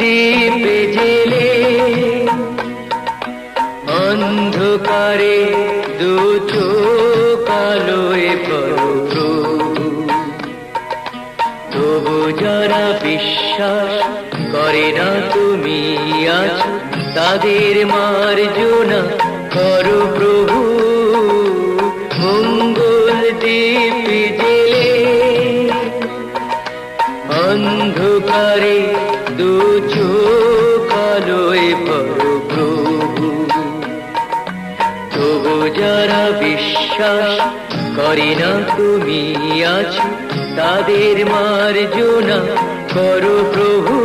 দীপে জেলে অন্ধকারে দু চোখ আলোয় পড়ো, তবু যারা বিশ্বাস করে না তুমি আছো, তাদের মার্জনা করো প্রভু। মঙ্গল দীপে জেলে অন্ধকারে দু চোখ আলোয় পড়ো প্রভু, তবু যারা বিশ্বাস করে না তুমি আছো, তাদের মার্জনা করো প্রভু।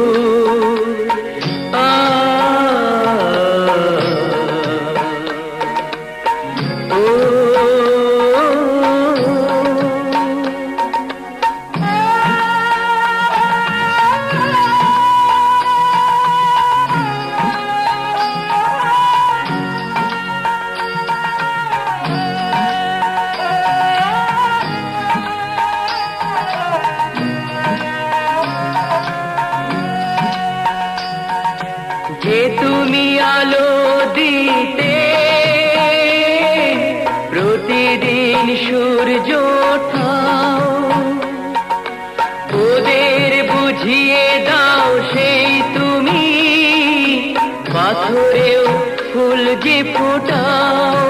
যে তুমি আলো দিতে প্রতিদিন সূর্য ওঠাও, ওদের বুঝিয়ে দাও সেই তুমি পাথরেও ফুল যে ফোটাও।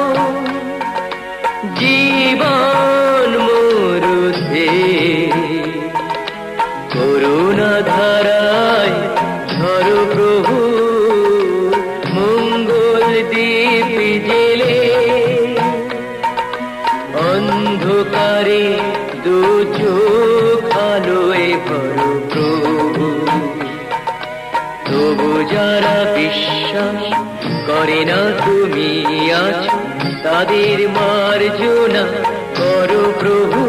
জীবন মরুতে করুণা ধারায় ধরো প্রভু। মঙ্গল দীপ জেলে অন্ধকারে দু চোখ আলোয় ভরো প্রভু, তবু যারা বিশ্বাস করে না তুমি আছো, তাদের মার্জনা করো প্রভু।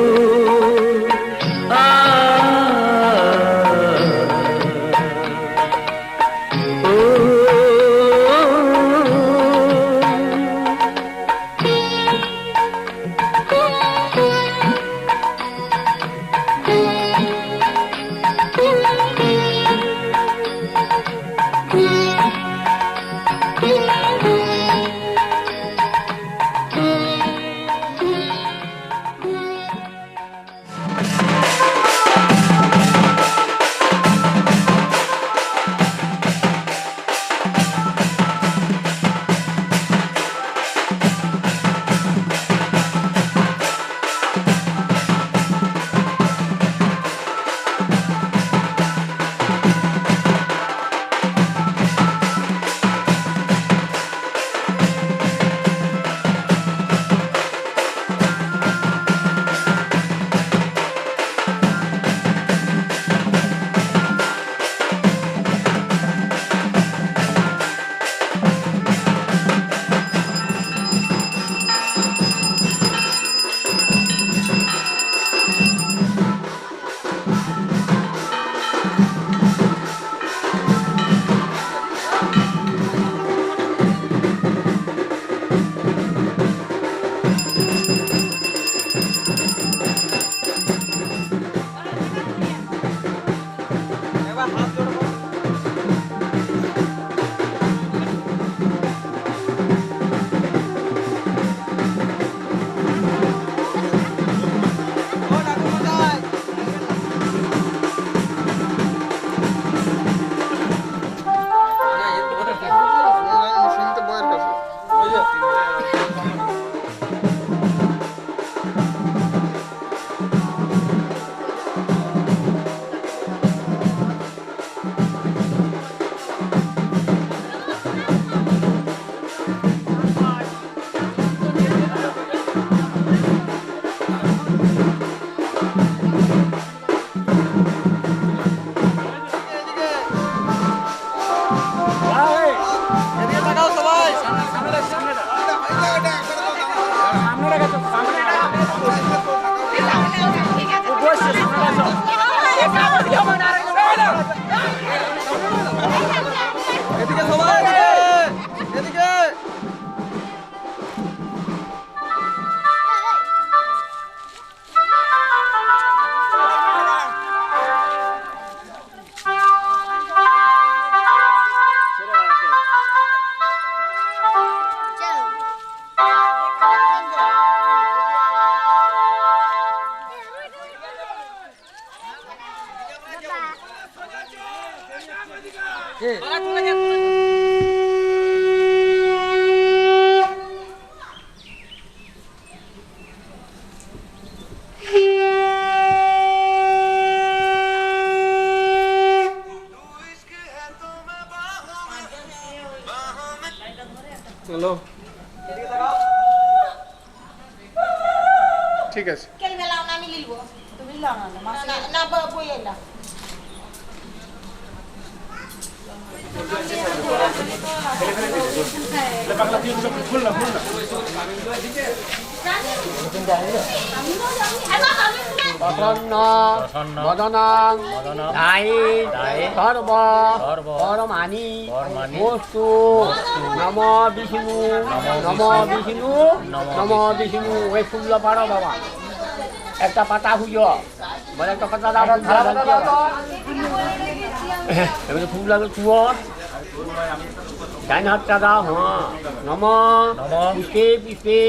হ্যালো, ঠিক আছে। প্রসন্ন বদনাং সর্ব পরমানি বস্তু নম বিষ্ণু নম বিষ্ণু নম বিষ্ণু। ওই ফুলগুলো পারো বাবা, একটা পাতা খুঁজো, মানে একটা পাতা দাও, এবারে ফুলগুলো চুয়ো, ডাইন হাতটা দাও। হ্যাঁ, নম পুষ্পে পুষ্পে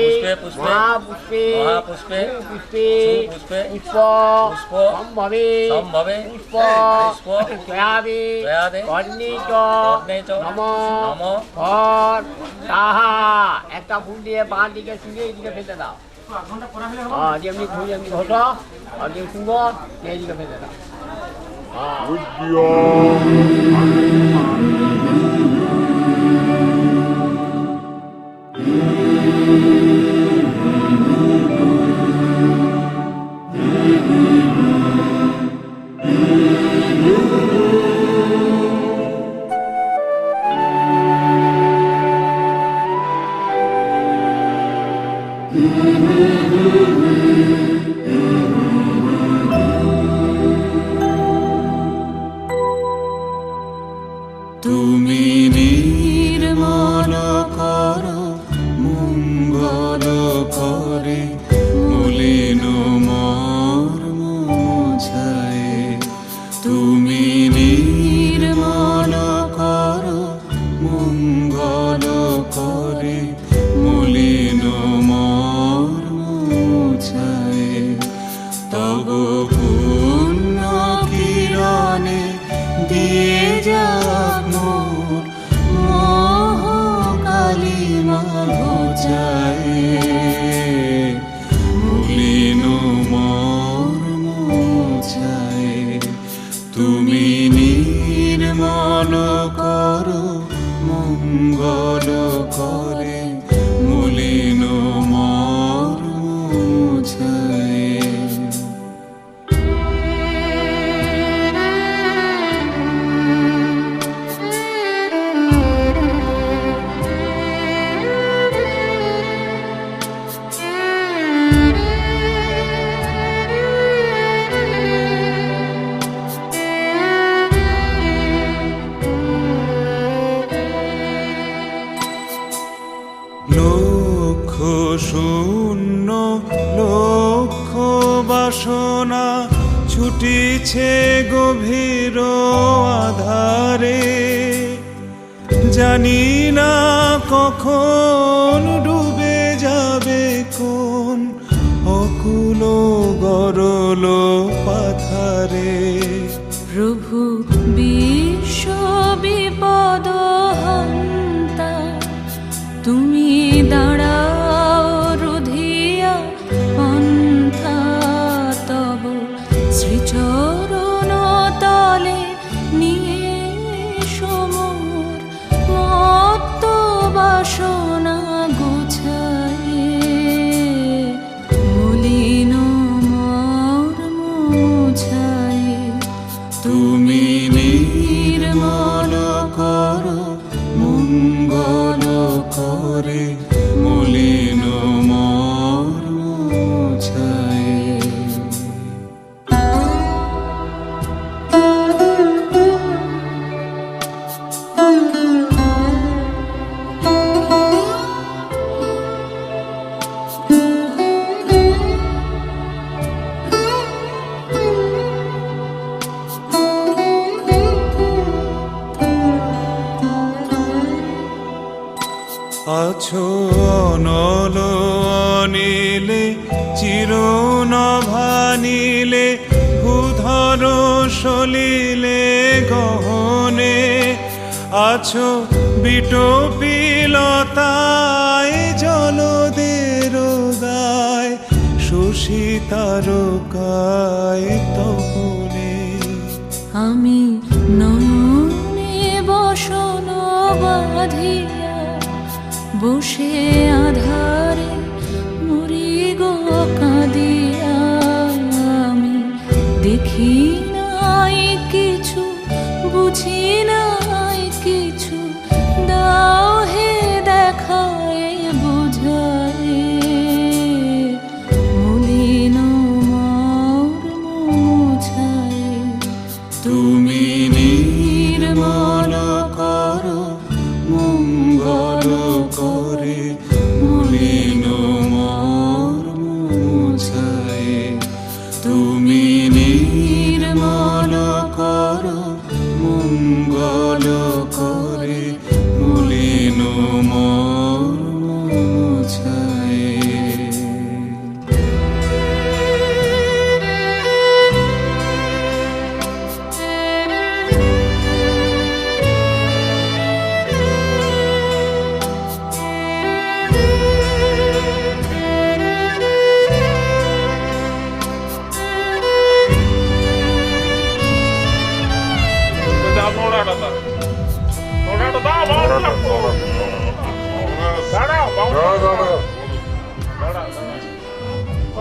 মহাপুষ্পে পুষ্পে পুষ্পে পুষ্প সম্ভবে পুষ্প জয়াবে কর্ণিচ নম ফর তাহা। একটা ফুল দিয়ে বাঁ দিকে শুনে এইদিকে ফেলে দাও। হ্যাঁ, যেমনি ঘুরে এমনি ঘট, আর যে সুন্দর এইদিকে ফেলে দাও। তুমি নির্মল কর মঙ্গল করে মলিন মর্ম ছায়ে। তুমি নির্মল কর মঙ্গল করে মলিন মর্ম ছায়ে। তব পুণ্য কিরণে দিয়ে যাক মোর মোহ কালিমা ঘোচায়ে। মলিন মর্ম ছায়ে। তুমি নির্মল করো মঙ্গল করে মলিন মর্ম ছায়ে। লক্ষ শূন্য লক্ষ বাসনা ছুটিছে গভীর আধারে। জানি না কখন ডুবে যাবে কোন অকুল গরল পাথারে। প্রভু বিশ্ব বিপদ হন্তা, তুমি দাঁড়াও রুধিয়া পন্থা। তব শ্রীচরণ তলে নিয়ে সমর মত্ত বাসনা গুছায়ে। মলিন মর্ম ছায়ে। তুমি নির্মল করো মঙ্গল করে মলিন মর্ম ছায়ে। আছো অনল অনিলে চিরনভানিলে ভূধর সলিলে গহনে। আছো বিটপিলতায় জলদের গায় শশী তারকায় তপনে আমি নয়নে বসন বাঁধিয়া বসে আধারে মরি গো কাঁদিয়া আমি দেখি নাই কিছু বুঝি নাই কিছু দাও হে দেখায় বুঝায় মলিন মর্ম মুছায় তুমি নির্মল করো মঙ্গল করে মলিন মর্ম মুছায় তুমি নির্মল করো মঙ্গল করে মলিন মর্ম মুছায়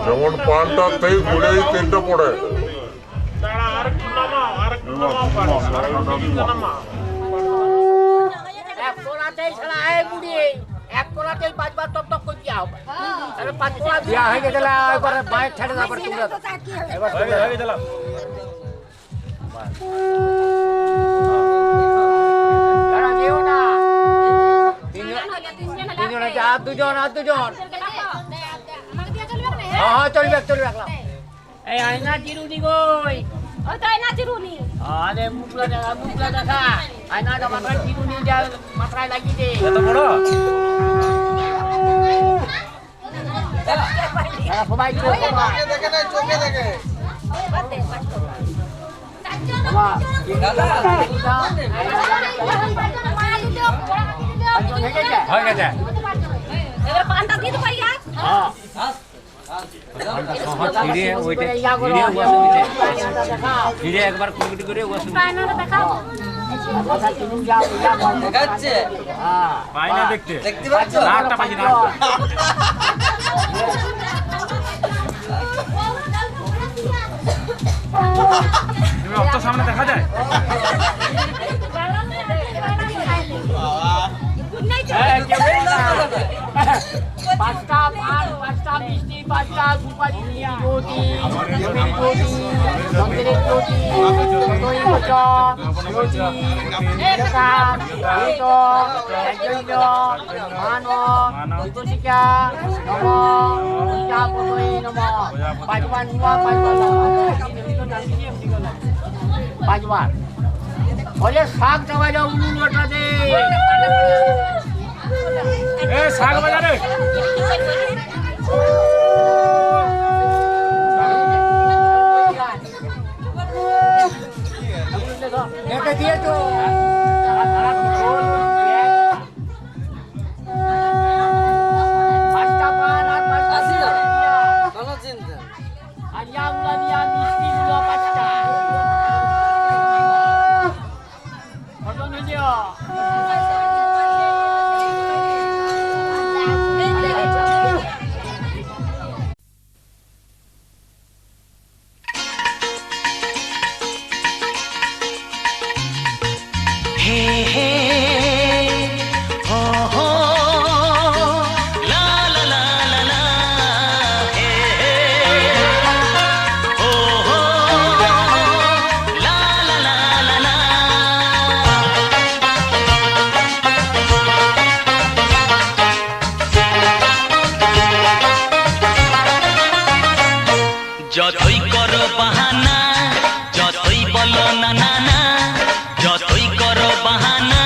যেমন পানটা তাই ঘুরেই তিনটে পড়ে এক তোলাতেই শালা এই বুড়ি এক তোলাতেই পাঁচবার টপ টপ করে দিয়া হবে তাহলে পাঁচ তোলা দিয়া হয়ে গেছে এবারে বাইক ছেড়ে দাও এবার তোমরা এবার হয়ে গেল দাঁড়া যেও না তিনজন আছে আর দুজন হ্যাঁ চলবে রাখলাম এই আয়না চিরুনি গই আরে মুখলা দেখা আয়না তো মাথায় চিরুনি যা মাথায় লাগিয়ে দে এত বড় সবাই দেখে হয়ে গেছে একবার কুকুটি করে দেখতে পাচ্ছ সামনে দেখা যায় পাঁচটা মিষ্টি পাঁচটা সুপারি জ্যোতি মন্দিরের জ্যোতি পাঁচবার বলে শাক চাওয়া যাও উনুনটাতে শাক বাজারে দিয়ে তো পাঁচটা পান আর পাঁচটা আলিয়াগুলা দিয়া মিষ্টিগুলো পাঁচটা কত নিয়ে যতই করো বাহানা যতই বলো না না না যতই করো বাহানা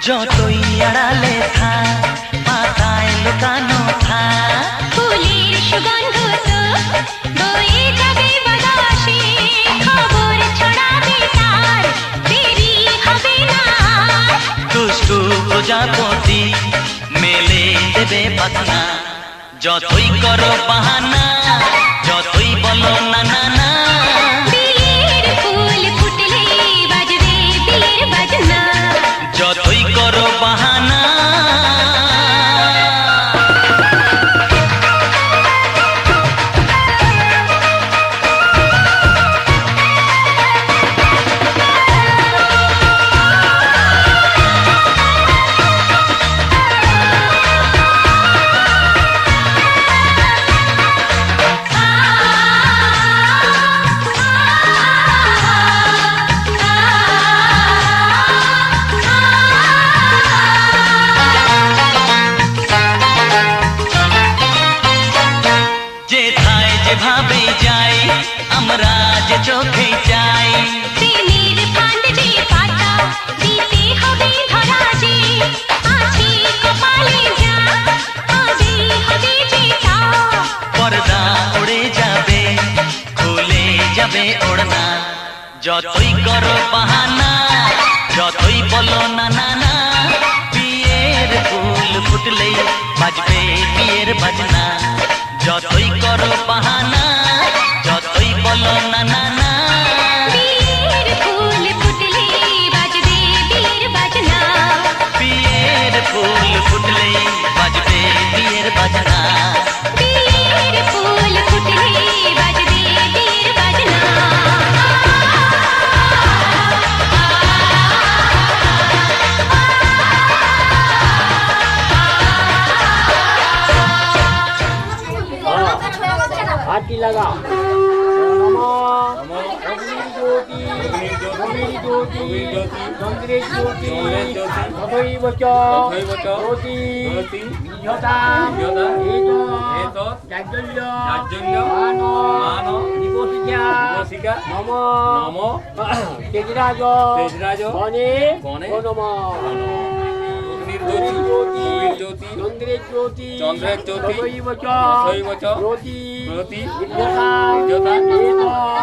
যতই আড়ালে থাক পাতায় লুকানো থাক ফুলের সুগন্ধ তো বয়ে যাবে বাতাসে খবর ছড়াবে তার দেরি হবে না দুষ্টু প্রজাপতি মেলে দেবে পাখনা যতই করো বাহানা যতই বলো না না না বিয়ের ফুল ফুটলে বাজবে বিয়ের বাজনা যতই করো বাহানা যেথায় যেভাবে যাই আমরা যে চোখে চাই প্রেমের ফান্ড যে পাতা দিতে হবে ধরা যে আছে কপালে যা হবে হবে যেটা পর্দা উড়ে যাবে খুলে যাবে ওড়না যতই করো বাহানা যতই বলো না না না বিয়ের ফুল ফুটলেই বাজবে বিয়ের বাজনা যতই করো বাহানা যতই বলো না না না বিয়ের ফুল ফুটলে বাজবে বিয়ের বাজনা বিয়ের ফুল ফুটলেই বাজবে বিয়ের বাজনা বিয়ের ফুল ফুটলে বাজবে বিয়ের বাজনা হাতটি লাগা অগ্নির জ্যোতি অগ্নির জ্যোতি চন্দ্রের জ্যোতি তথৈব চ জ্যোতি বিজতাম এতৎ জাজ্জল্য মান দিবসিকা নম তেজরাজ বনে নম চন্দ্রের জ্যোতি তথৈব চ জ্যোতি বিজতাম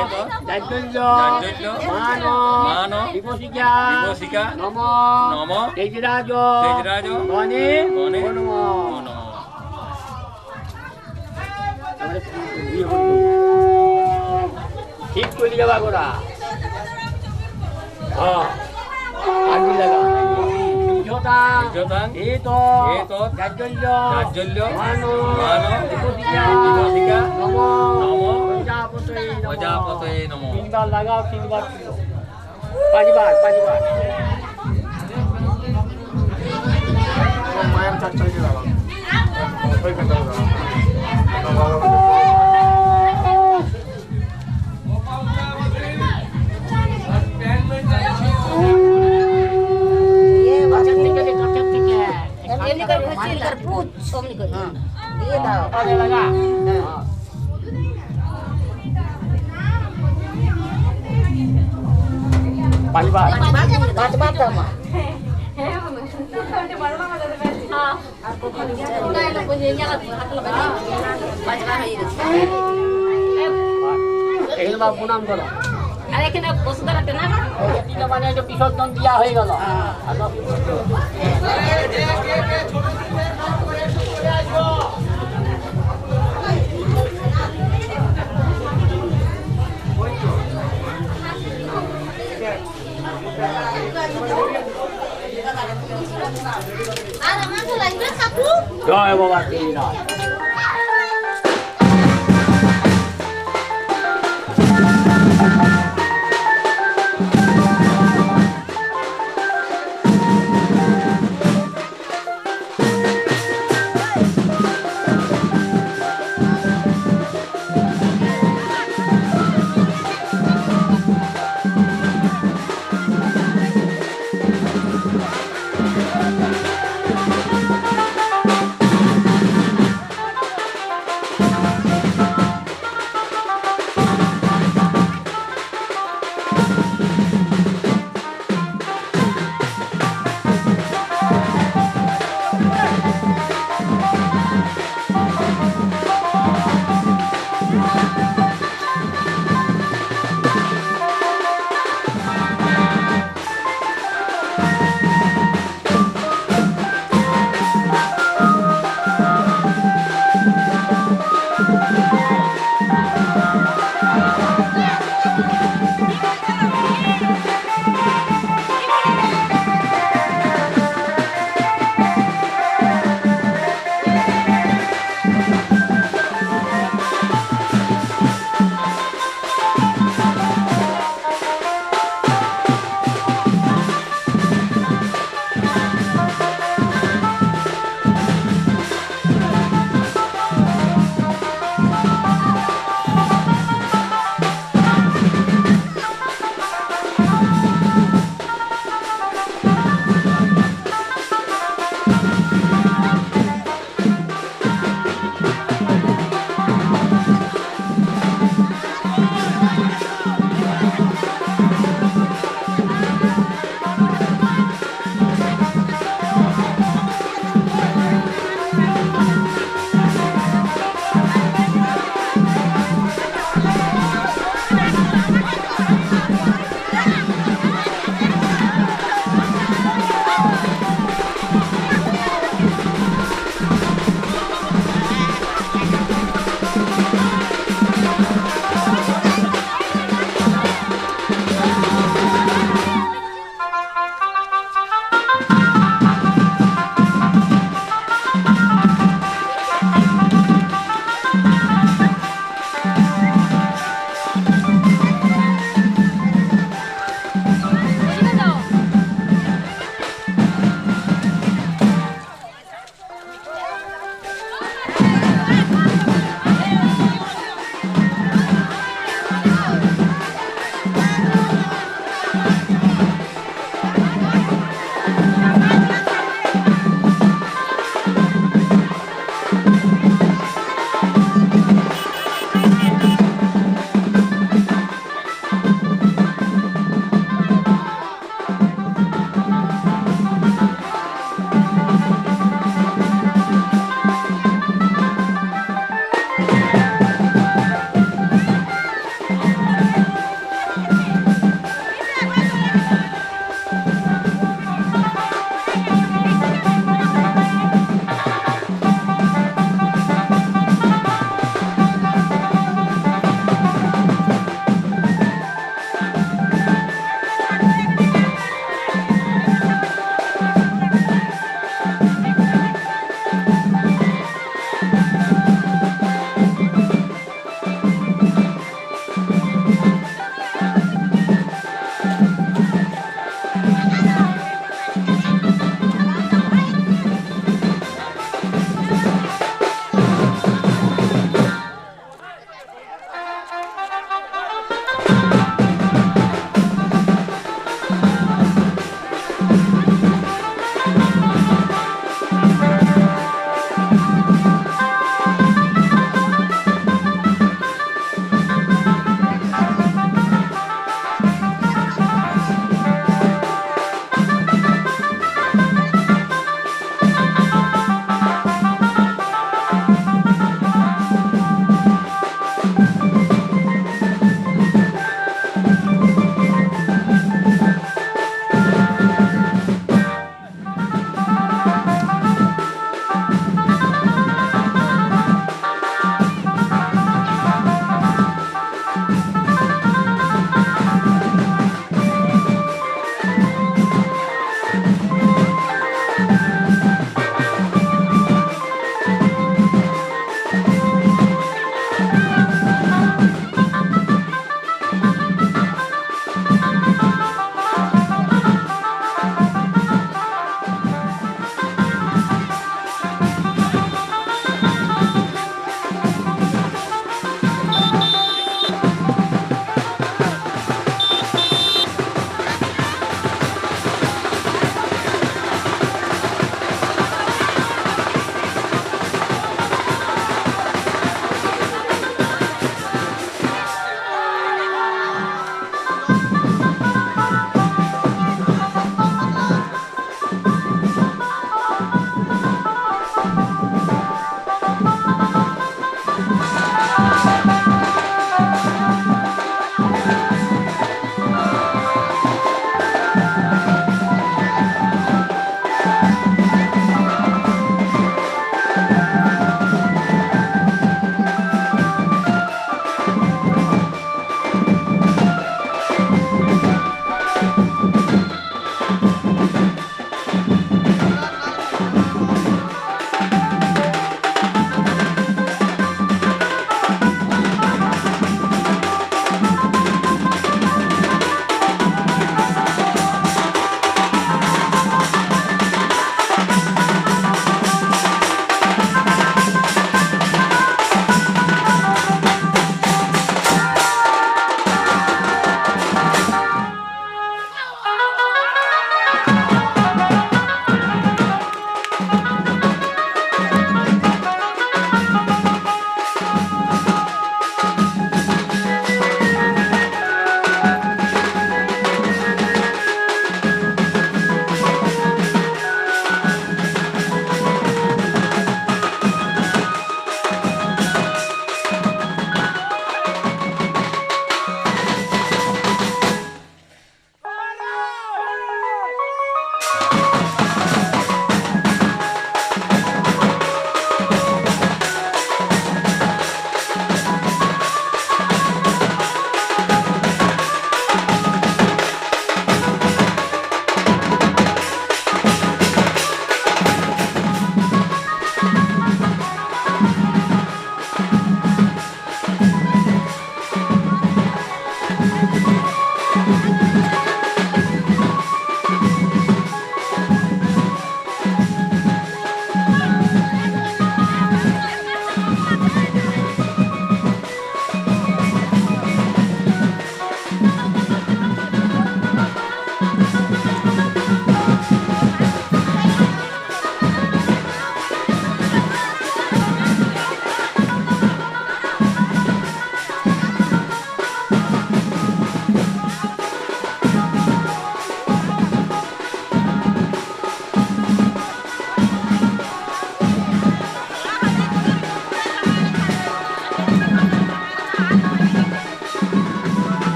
এতৎ জাজ্জল্য মান দিবসিকা নম তেজরাজ বনে নম ঠিক করে যাবা গোরা হ্যাঁ আগে লাগা বিজতাং এতৎ জাজ্জল্য মান দিবসিকা নম প্রজাপতয়ে নম তিনবার লাগাও তিনবার ছিল পাঁচবার মায়াম চারটা লাগাও প্রণাম করো আর এখানে বসে দাঁড়াতে না মানে বিসর্জন দিয়া হয়ে গেল আর আমার তো লাগবে কাকু জয় বাবা শ্রীনাথ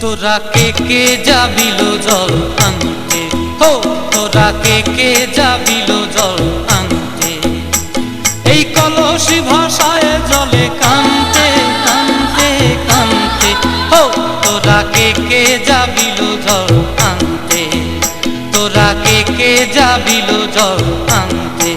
তোরা কে যাবিল জল আনতে, হো তোরা কে যাবিল জল আনতে, এই কলসি ভাষায় জলে কানতে কানতে কানতে, হো তোরা কে যাবিল জল আনতে, তোরা কে যাবিল জল আনতে।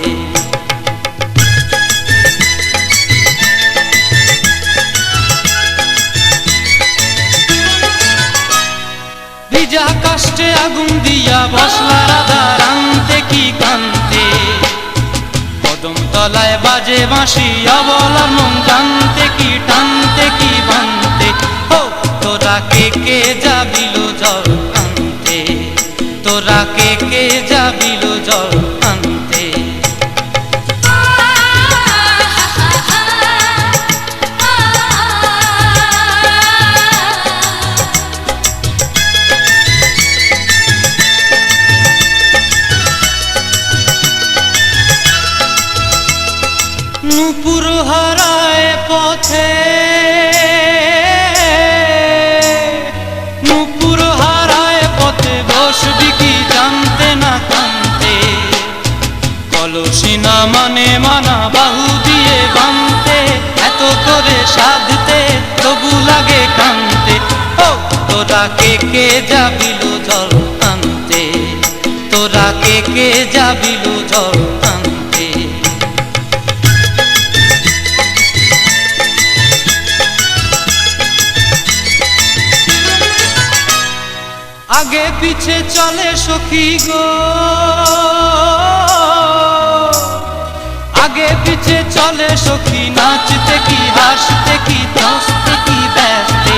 ভিজা কাষ্টে আগুন দিয়া বসলা রাধা রানতে কি কানতে, কদম তলায় বাজে বাঁশি অবলার মন জানতে কি টানতে কি বানতে, হো তোরা কে যাবিল জল আনতে, তোরা কে যাবিল জল আনতে। নূপুর হারায় পথে, নূপুর হারায় পথে বসবি কি জানতে না কানতে, কলসি না মানে মানা বাহু দিয়ে বানতে, এত করে সাধতে তবু লাগে কানতে, ও তোরা কে যাবিল জল আনতে, তোরা কে যাবিল জল আনতে। আগে পিছে চলে সখী গো, আগে পিছে চলে সখী, নাচতে কি হাসতে কি হাসতে কি ব্যস্তে,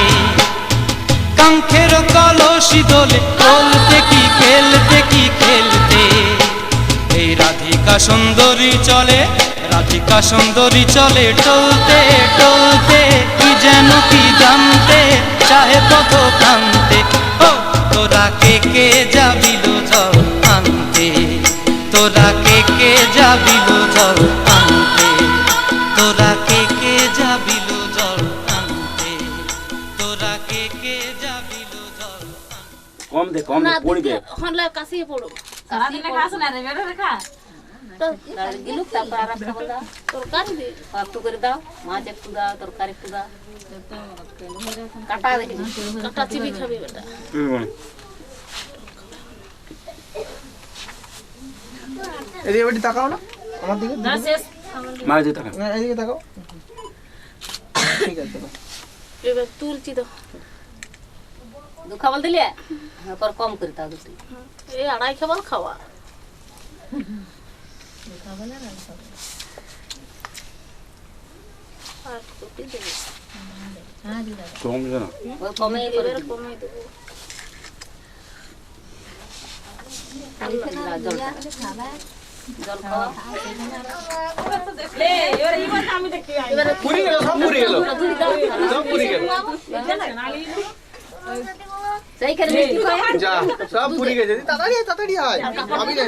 কাঙ্ক্ষের কলসি দোলে বলতে কি খেলতে কি খেলতে, এই রাধিকা সুন্দরী চলে, রাধিকা সুন্দরী চলে টলতে টলতে, কি যেন কি জানতে চাহে পথ কান্তে, ও তোরা কে যাবিল জল আনতে, তোরা কে যাবিল জল আনতে, তোরা কে যাবিল জল আনতে, তোরা কে যাবিল জল আনতে। কম দে পড়বে হলে কাশিয়ে পড়ো সারাদিনে খাস না রে বেড়ে রেখা তো গিলুক তারপর আর একটা বল দাও, তরকারি দে একটু করে দাও, মাছ একটু দাও, তরকারি একটু দাও, কাটা দেখি কাটা চিবি খাবি বেটা এদিকে বেটি তাকাও না আমার দিকে, না শেষ মাছ দিয়ে থাকা না এদিকে তাকাও, ঠিক আছে চলো। এবার তুলছি তো দু খাবল দিলে পর কম করে দাও দুটি, এই আড়াই খাবার খাওয়া আর কপি দেবে কম জানা ওই কমে করে এবার কমিয়ে দেবো জল জল খাও, এবার পুরি গেল, সব পুরি গেল, সব পুরি গেল, সেইখানে মিষ্টি খাও, যা সব পুরি গেছে, তাড়াতাড়ি তাড়াতাড়ি আয়, আমি যাই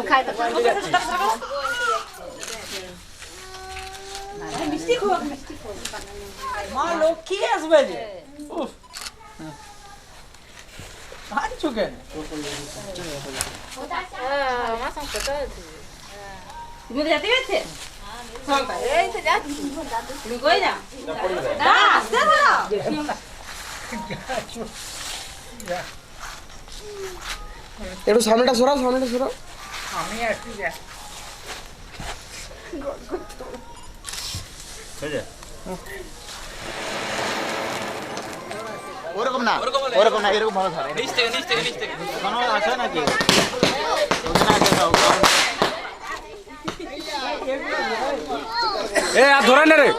খাই তো মা লক্ষ্মী আসবে যে, উফ ভাবছো কেন? আমার সঙ্গে কথা আছে তুমি যেতে গেছে এই তো যাচ্ছি তুমি কই যাও না আসতে দাও, একটু সামনেটা সরাও, সামনেটা সরাও, ওরকম না ওরকম না, এরকম ভালো ধরে নিচ থেকে কোনো আছে নাকি ওখানে আছে দাও, এ আর ধরে না রে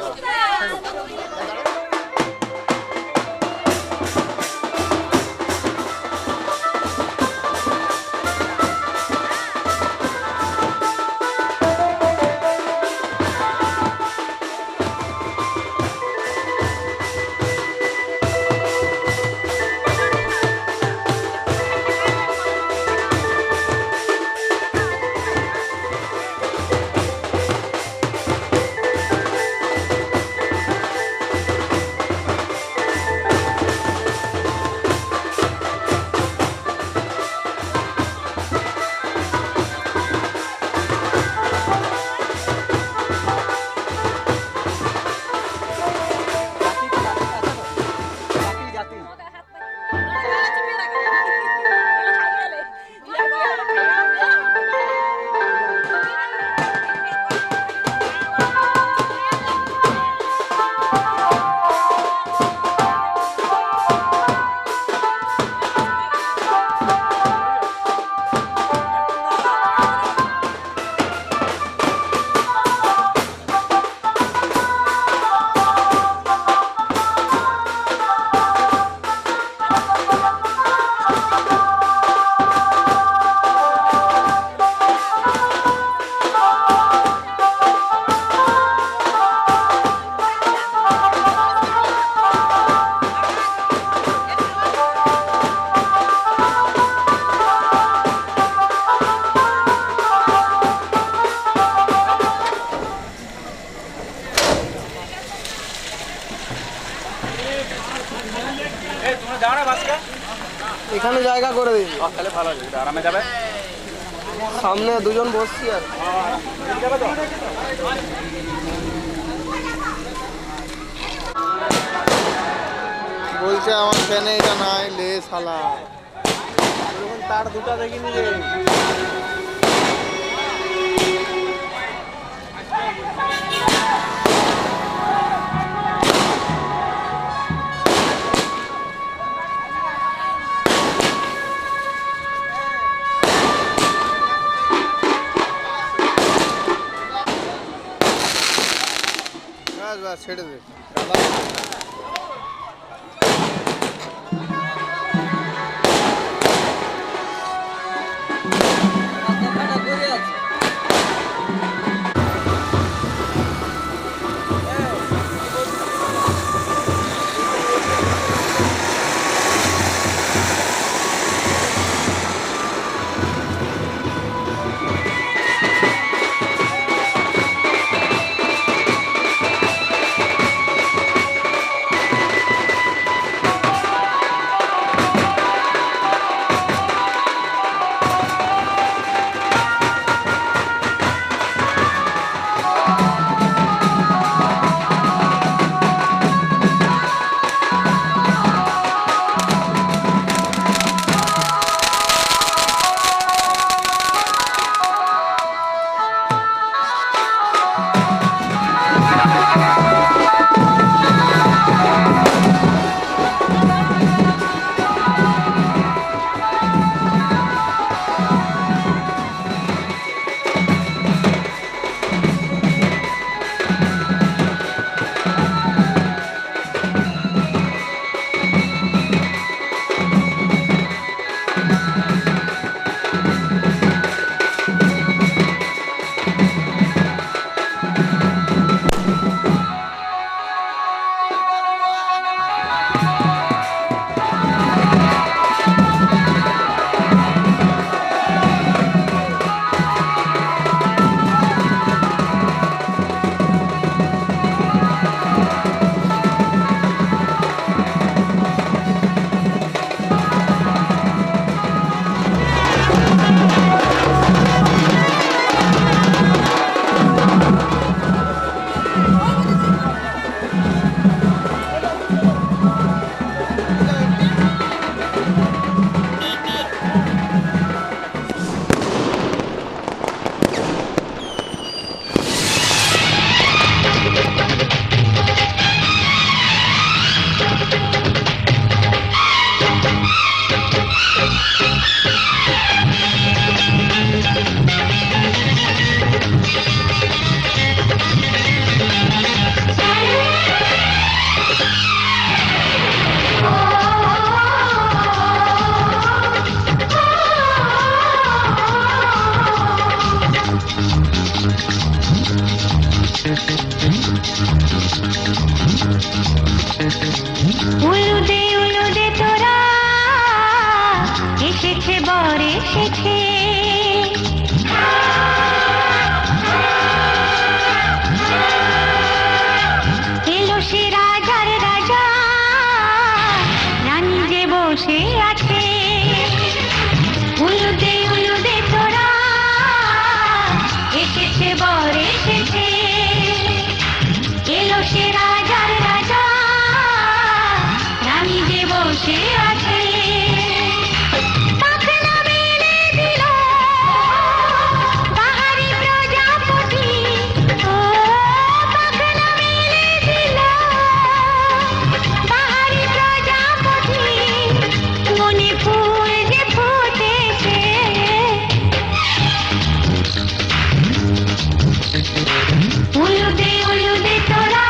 এখানে জায়গা করে দিন, তাহলে ভালো হবে, এটা আরামে যাবে। সামনে দুজন বসছি আর বলছে আমার ফ্যানে এটা নাই লে শালা, তার দুটা দেখিনি রে। ছেড়ে দে। উলুদে উলুদে তোরা এসেছে বর এসেছে, এলো সে রাজার রাজা, রানী যে বসে আছে। উলুদে উলুদে তোরা এসেছে বর এসেছে, এলো সে রাজার রাজা, রানী যে বসে আছে। পাখনা মেলে দিল বাহারি প্রজাপতি, ও পাখনা মেলে দিল বাহারি প্রজাপতি, মনে ফুল যে ফুটেছে। উলুদে উলুদে তোরা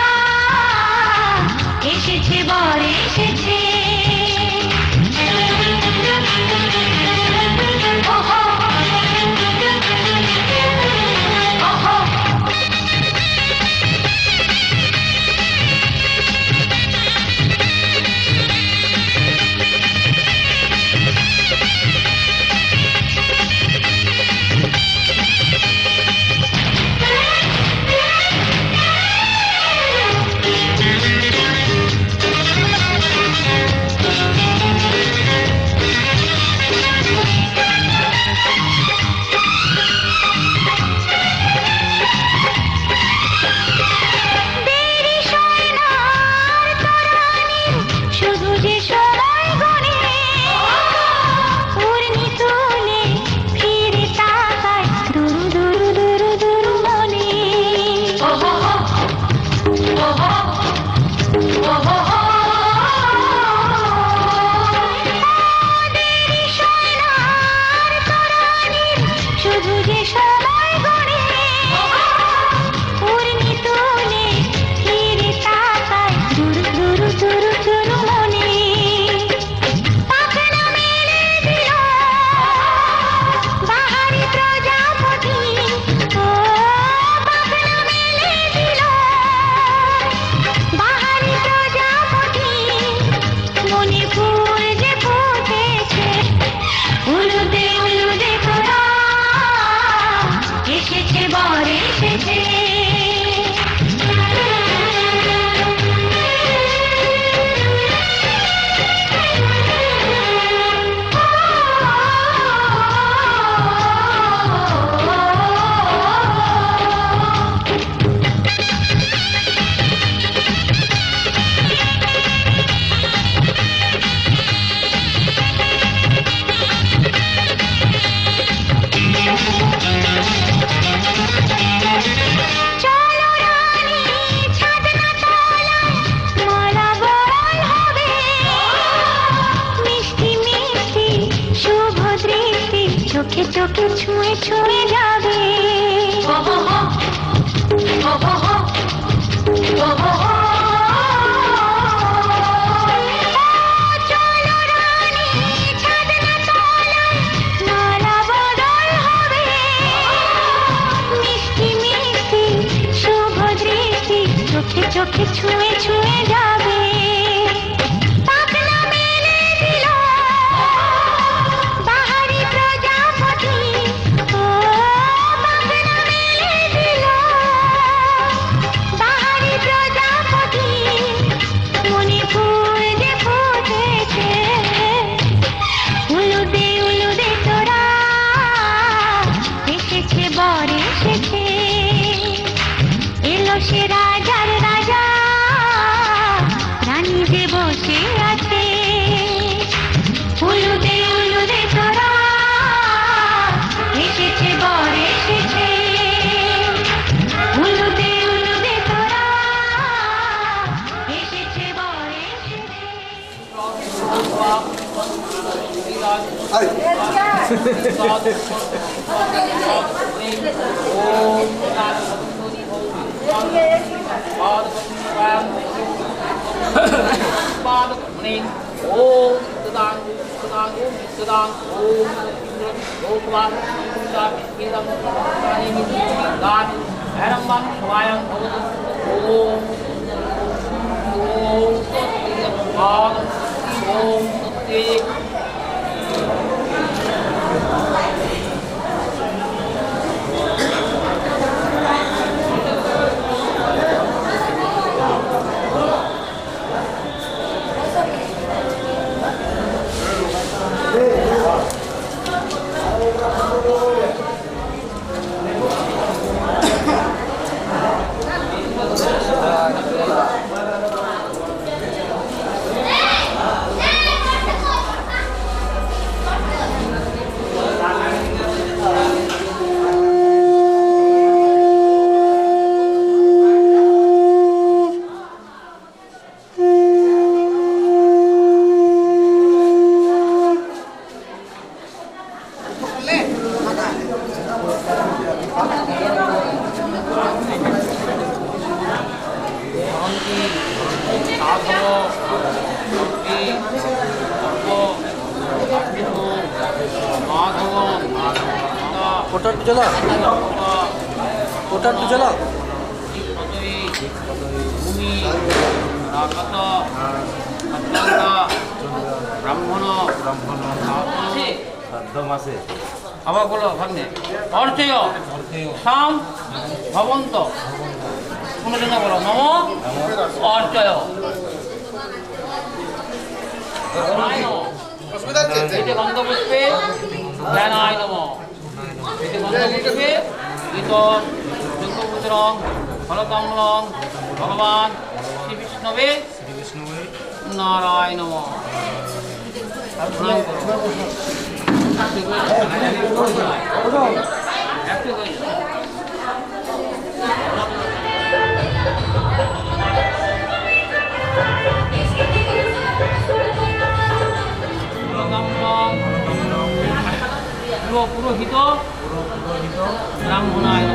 বর এসেছে চলো রানী ছাদনা তলায় মালা বরণ হবে মিষ্টি মিষ্টি শুভ দৃষ্টি চোখে চোখে ছুঁয়ে ছুঁয়ে যাবে চলো রানী ছাদনা তলায় মালা বদল হবে মিষ্টি মিষ্টি শুভ দৃষ্টি চোখে চোখে ছুঁয়ে ছুঁয়ে যাবে পাখনা মেলে দিল বাহারি প্রজাপতি ও পাখনা মেলে দিল বাহারি প্রজাপতি মনে ফুল যে ফুটেছে উলুদে তোরা এসেছে বর এসেছে এলো সে রাজার রাজা রানী যে বসে আছে উলুদে তোরা এসেছে বর এসেছে উলুদে তোরা এসেছে বর এসেছে ওটার একটু জ্বালা ওটার একটু জ্বালা ব্রাহ্মণ আবার বলো ভাগ্নে অর্চয় সাম ভবন্ত পুনর্জন্য বলো নম অর্চয় এতে গন্ধপুষ্পে জ্ঞানায় নম এতে গন্ধপুষ্পে গীত যজ্ঞপুত্রং ফলকমলং ভগবান শ্রী বিষ্ণবে নারায়ণ নম পুরোহিত ব্রাহ্মণায়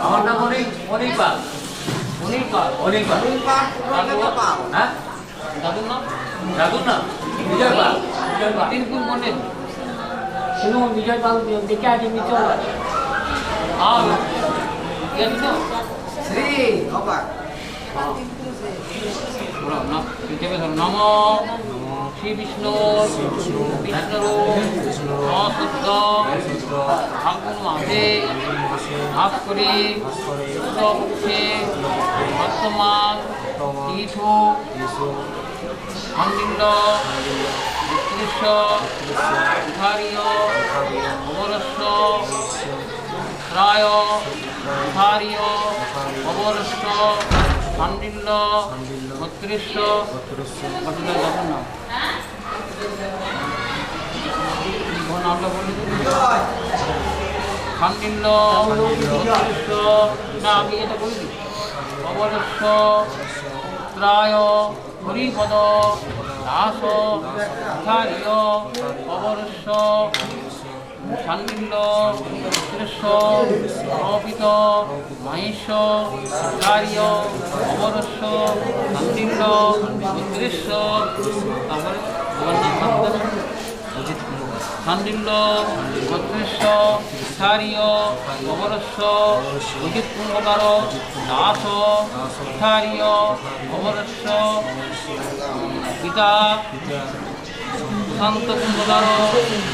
আমার নাম অনেক পাল অনেক পাল হ্যাঁ দাদু না বিজয় পাল তিনপুর মনে শুনুন বিজয় পাল দেখে আগে মিচল আর তো শ্রী অবাক নম শ্রী বিষ্ণু বিষ্ণু অশুদ্ধ ফাল্গুন মাসে ভাস করে পক্ষে বর্তমান তীর্থ খণ্ডিন্দ দৃশ্য উদ্ধারীয় অবরস্য ত্রায় উদ্ধারীয় অবরস্য খণ্ডিন্দ মত্রিশ্য নামটা বলে খণ্ডিন্দ মত্রিশ্য না আমি এটা বলে দিই অবরস্য ত্রায় হরিপদ দাস উদ্ধারীয় অবরস্য খণ্ডিন্দ মত্রিশ্য অর্পিত মহেশ উদ্ধারীয় অবরস্য খণ্ডিন্দ মত্রিশ্য তারপরে খণ্ডিন্দ মত্রিশ্য উদ্ধারীয় অবরস্য অজিত কুম্ভকার দাস উদ্ধারীয় অবরস্য পিতা শান্ত কুম্ভকার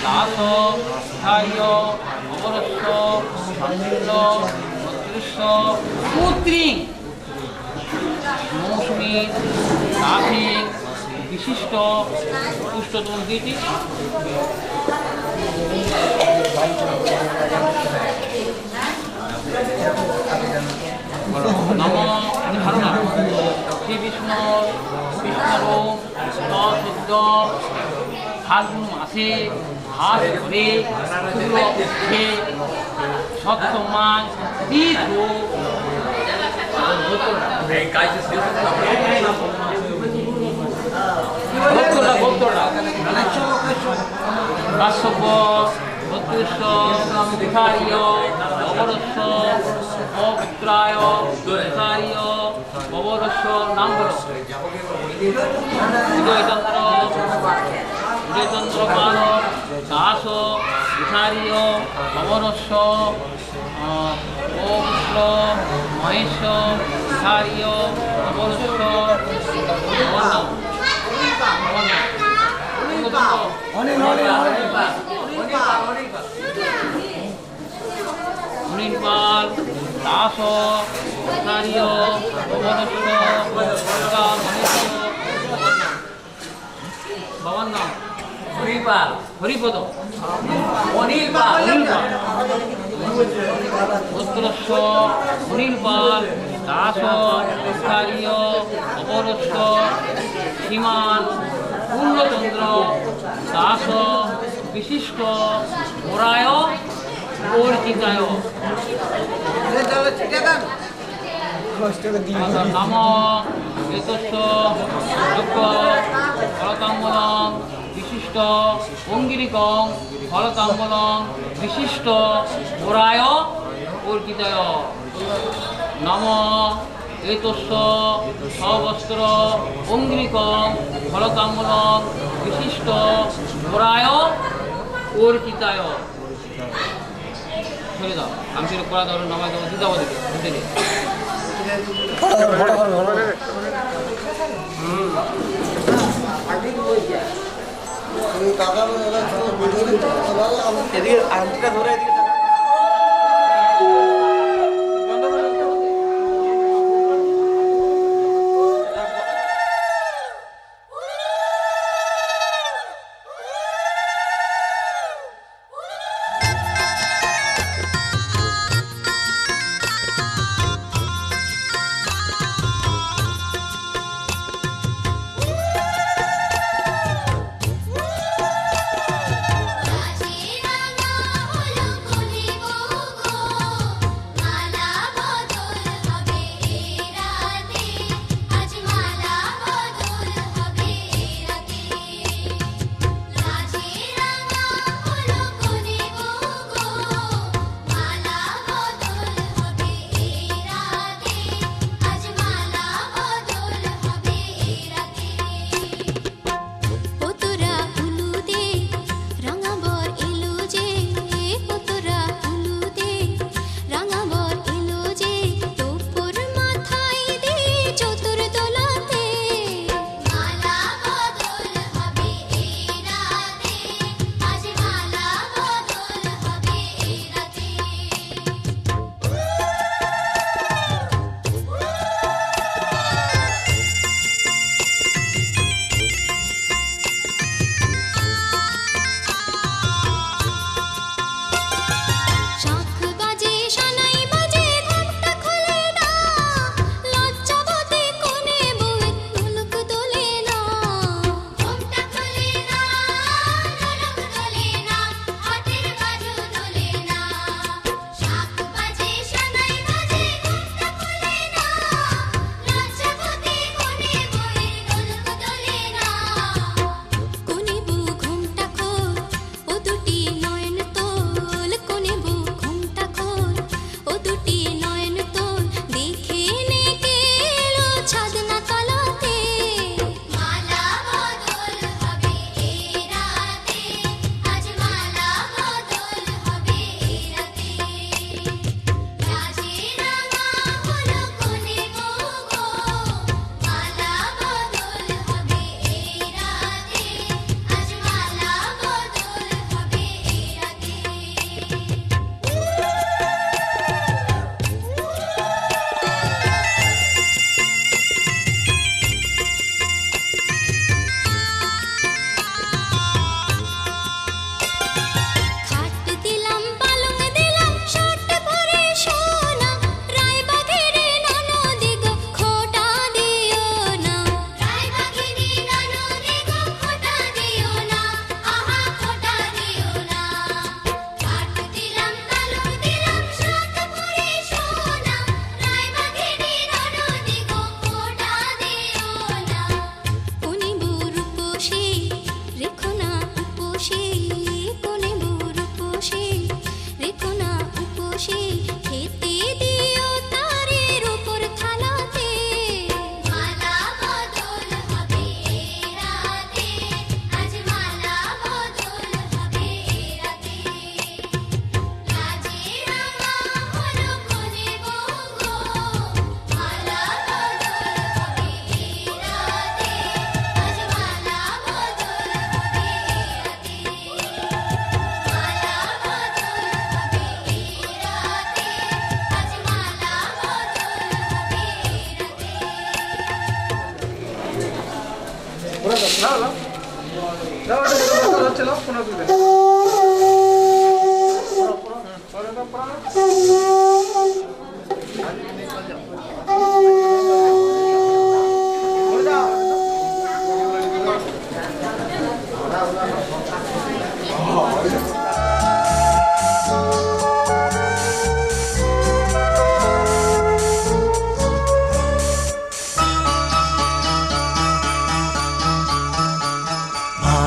দাস উদ্ধারীয় অবরস্য খণ্ডিন্দ মত্রিশ্য পুত্রী মৌসুমী দাসী বিশিষ্ট পুষ্টতম দিয়েছি নম ধারণা শ্রী বিষ্ণু বিষ্ণু অশুদ্ধ ফাল্গুন মাসে হাত ধরে শুক্লপক্ষে সপ্তমাস তীর্থ কাশ্যপ মত্রিশ্য উদ্ধারীয় অবরস্য অপুত্রায় উদ্ধারীয় অবরস্য নাম হল বিজয়চন্দ্র পাল দাস উদ্ধারীয় অবরস্য অপুত্র মহেশ উদ্ধারীয় অবরস্য অনির্বাণ দাস উদ্ধারীয় অবরস্য বাবার নাম হরিপাল হরিপদ অনির্বাণ উত্তরস্য অনির্বাণ দাস উদ্ধারীয় অবরস্য সীমান পূর্ণচন্দ্র দাস বিশিষ্ট ওরায় পরিচিতায় নাম এতস্য যজ্ঞ ফলতাম্বলং বিশিষ্ট অঙ্গিরিকং ফলতাম্বলং বিশিষ্ট ওরায় পরিচিতায় নম এতস্য সবস্ত্র অঙ্গিরিকং ফলতাম্বলং বিশিষ্ট ওরায় পরিচিতায় ছেড়ে দাও আমি ফিরে করা ধরো নামাজ দেবো দিতে হবে দিতে এদিকে আংটিটা ধরে এদিকে রাঙা হলো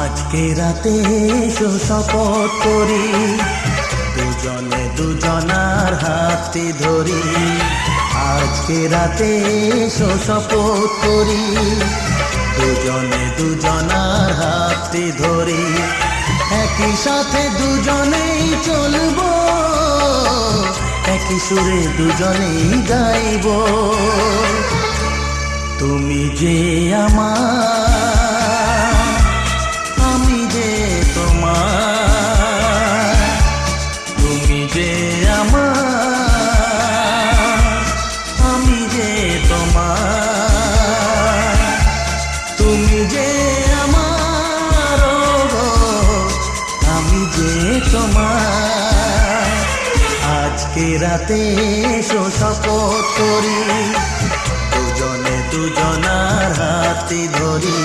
আজকে রাতে এসো শপথ করি, দুজনে দুজনার হাতে ধরি। আজকে রাতে এসো শপথ করি, দুজনে দুজনার হাতে ধরি। একই সাথে দুজনেই চলবো, একই সুরে দুজনেই গাইব। তুমি যে আমার, আমি যে তোমার। তুমি যে আমার, আমি যে তোমার। তুমি যে আমার, আমি যে তোমার। আজকে রাতে এসো শপথ করি, দুজনে দুজনার হাতে ধরি।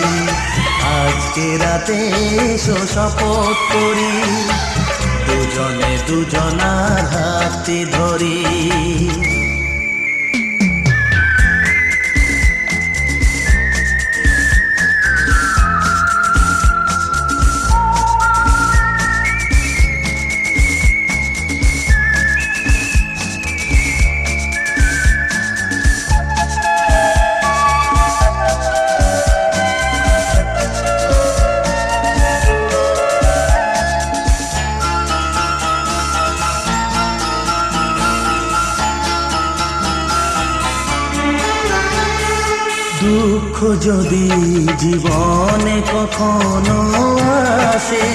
আজকে রাতে এসো শপথ করি, দুজনে দুজনার হাতে ধরি। দুঃখ যদি জীবনে কখনো আসে,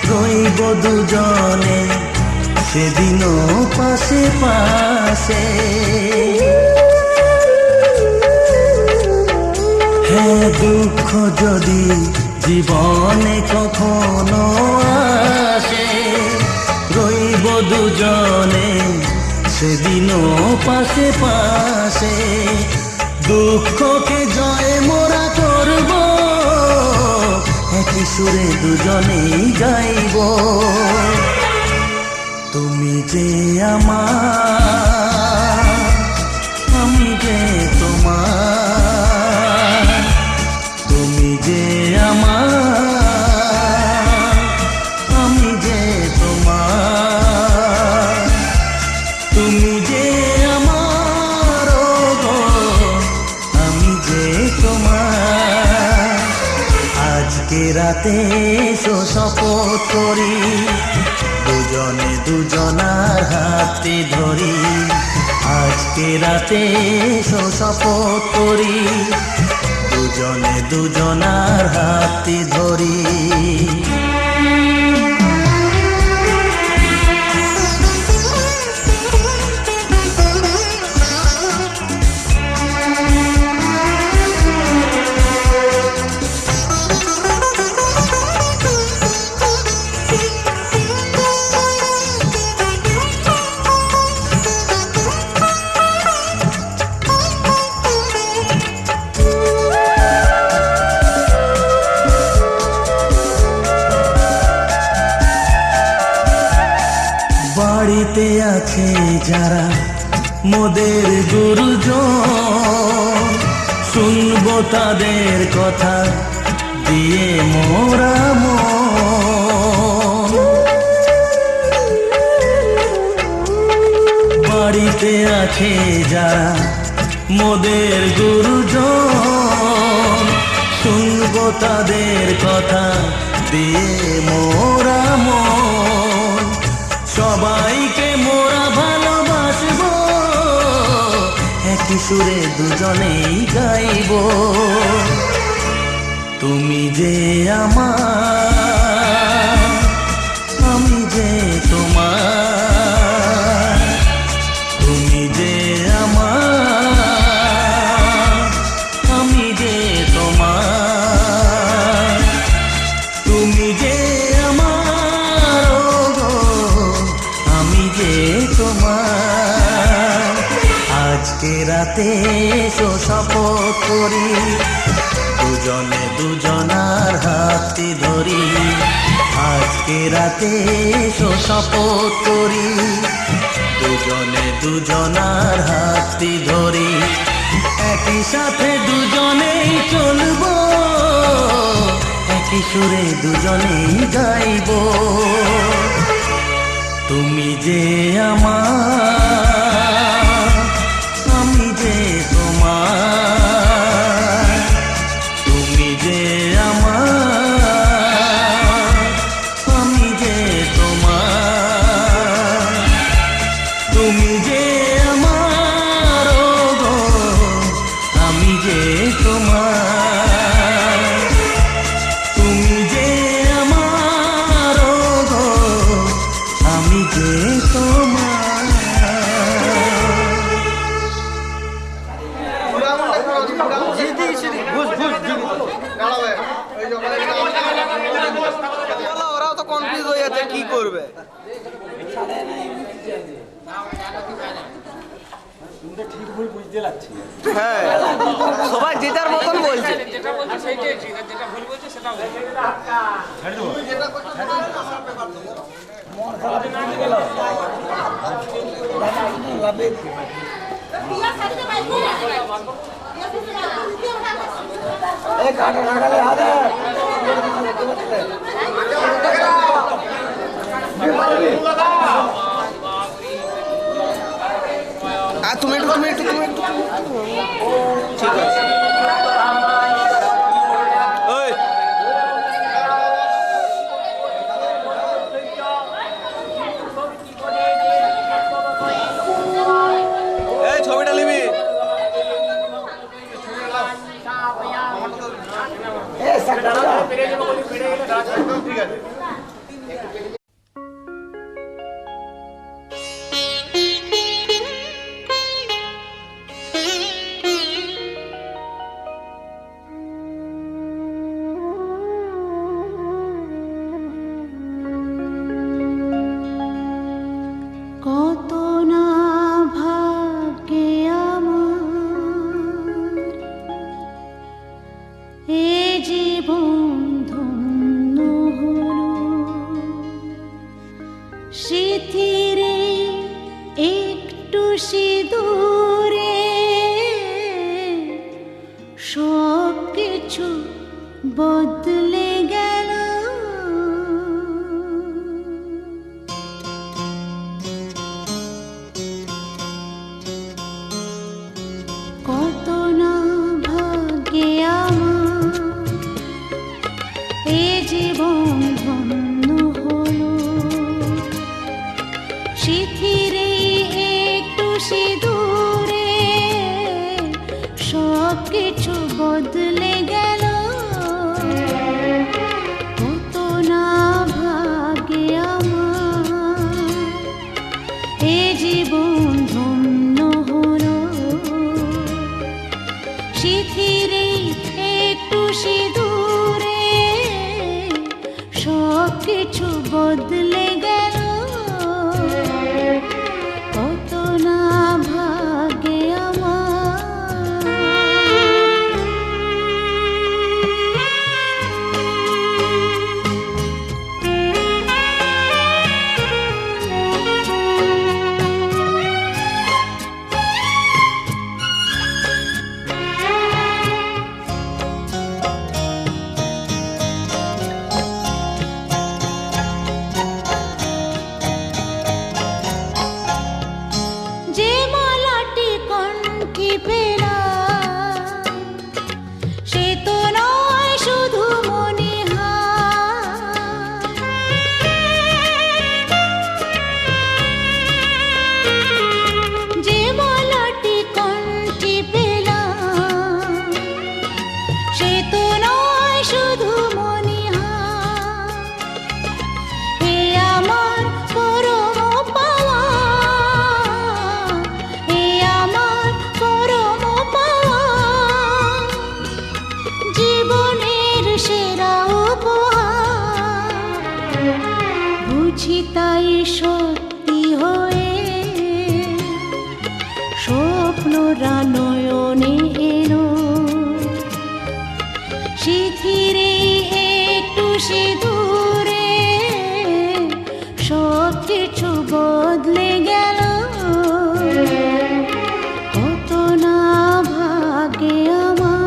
রইব দুজনে সেদিনও পাশে পাশে। হ্যাঁ, দুঃখ যদি জীবনে কখনো আসে, রইব দুজনে সেদিনও পাশে পাশে। দুঃখকে জয় মোরা করব, একই সুরে দুজনেই গাইব। তুমি যে আমার, আমি যে তোমার। তুমি যে আমার, আমি যে তোমার। তুমি যে আমার, আমি যে তোমার। আজকে রাতে এসো শপথ করি, দুজনে দুজনার হাতে ধরি। আজকে রাতে এসো শপথ করি, দুজনে দুজনার হাতে ধরি। বাড়িতে আছে যারা মোদের গুরুজন, শুনবো তাদের কথা দিয়ে মোরা মন। বাড়িতে আছে যারা মোদের গুরুজন, শুনবো তাদের কথা দিয়ে মোরা মন। সবাইকে মোরা ভালোবাসবো, একই সুরে দুজনেই গাইব। তুমি যে আমার, আমি যে তোমার। তুমি যে আমার, আমি যে তোমার। রাতে এসো শপথ করি, দুজনে দুজনার হাতটি ধরি। আজকে রাতে এসো শপথ করি, দুজনে দুজনার হাতটি ধরি। একই সাথে দুজনেই চলবো, একই সুরে দুজনেই গাইব। তুমি যে আমার, আমি যে তোমার। তুমি যে আমার, আমি যে তোমার। তুমি যে আমার, ও গো, আমি যে তোমার। তুমি যে আমার, ও গো, আমি যে তোমার। ওরাও তো কনফিউজ হয়ে যাচ্ছে কি করবে। হ্যাঁ, সবাই যে যার মতন বলছে। তুমি একটু ঠিক আছে। ওই এই ছবিটা নিবি। ঠিক আছে। কত না ভাগ্যে আমার এ জীবন ধন্য হলো, স্মৃতিরে একটু সিঁদুরে সব কিছু বদলে গেল। কত না ভাগ্যে আমার এ জীবন ধন্য হলো, স্মৃতিরে একটু সিঁদুরে সব কিছু বদলে গেল। কত না ভাগ্যে আমার এ জীবন ধন্য হলো, স্মৃতিরে একটু সিঁদুরে সব কিছু বদলে গেল। কত না ভাগ্যে আমার। সিঁদুরে সব কিছু বদলে গেল কত না ভাগে আমার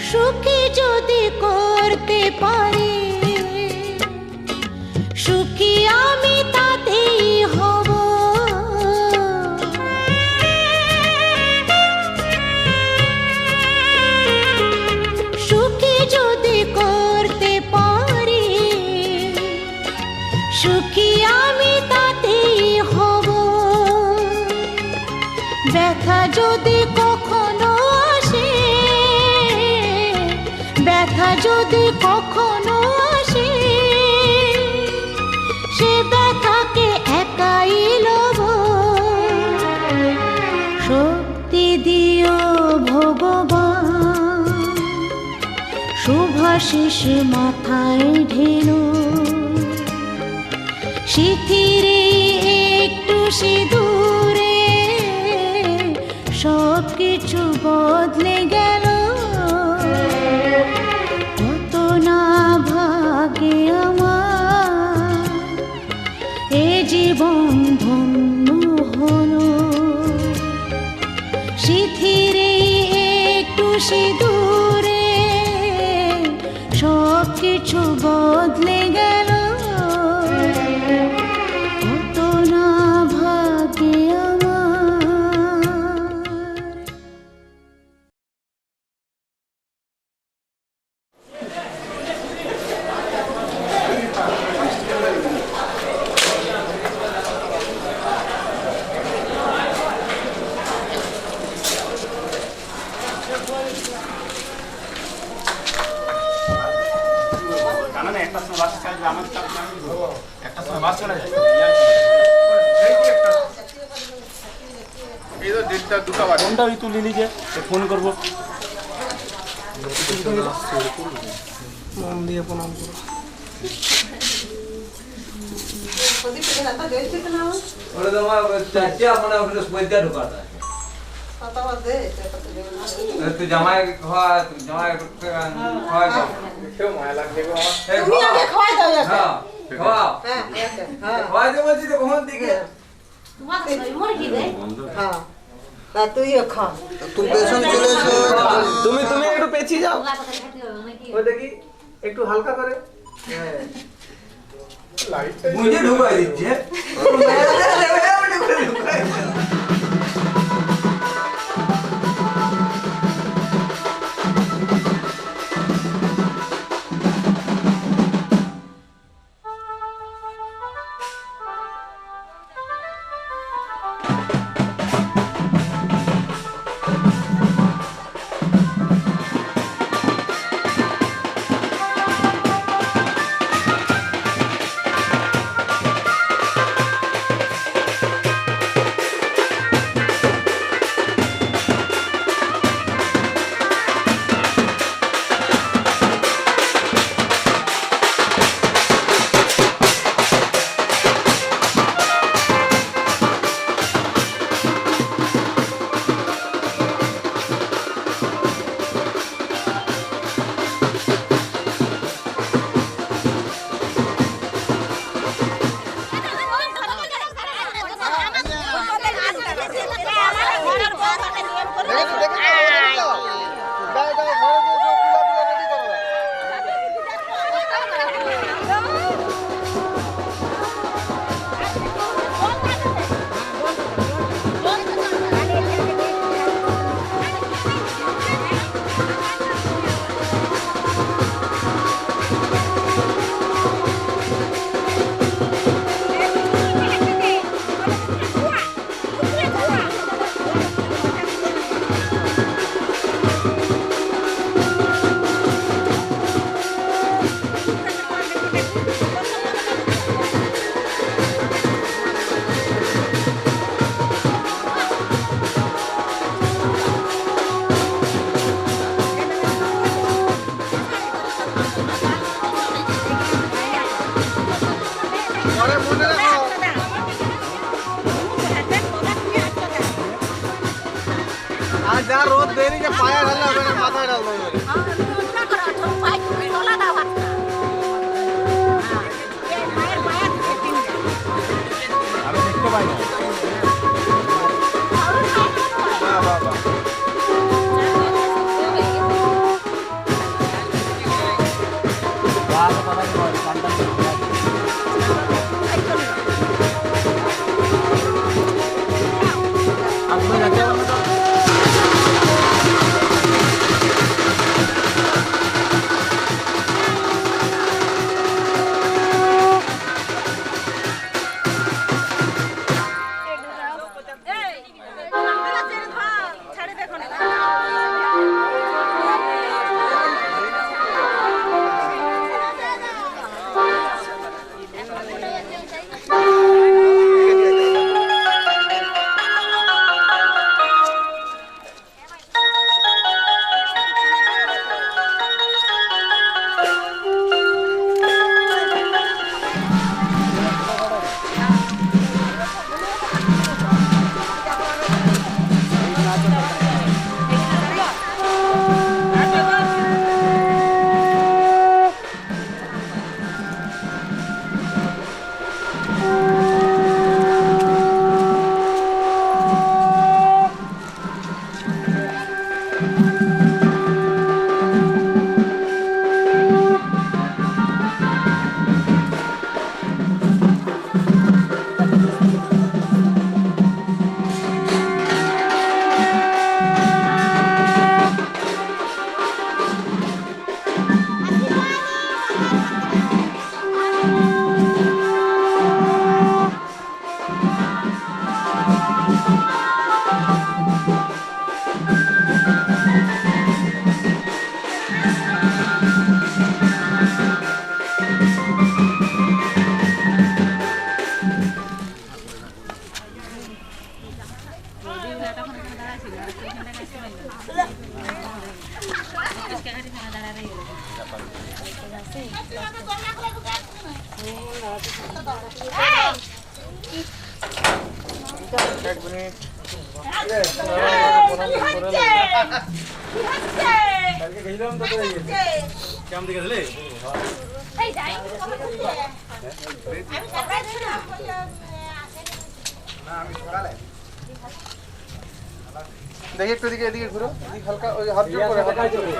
সুখী যদি করতে পারি সুখী আমি তাতেই হব সুখী যদি করতে পারি সুখী আমি তাতেই হব ব্যথা যদি কখনো আসে ব্যথা যদি কখনো আসে সে ব্যথাকে একাই লব শক্তি দিও ভগবান শুভাশিস মাথায় ঢেলো শিথিরে একটু সিঁদুরে সব কিছু বদলে গেল কত না ভাগে আমার এ জীবন ধন্য হলো শিথিরে একটু সিঁদুরে সব কিছু বদলে গেল কত না ভাগে আমার ফোনটাও তুলে নিয়ে ফোন করবো মন দিয়ে প্রণাম করবো তুইও খা তুমি একটু পেছিয়ে যাও ওই দেখি একটু হালকা করে मुझे ढुकाई दीजिए যা রোদ দেয়নি যে পায়ে ঢাললে হবে না, মাথায় ঢালতে হবে। আমি দেখতে পাই না। বাহ, বাহ, বাহ। এক মিনিট কালকে গেছিলাম তো কেমন দেখেছিলে দেখি একটু এদিকে এদিকে ঘুরো, এদিকে হালকা ওই হাত জোর করে হাত জোর করে।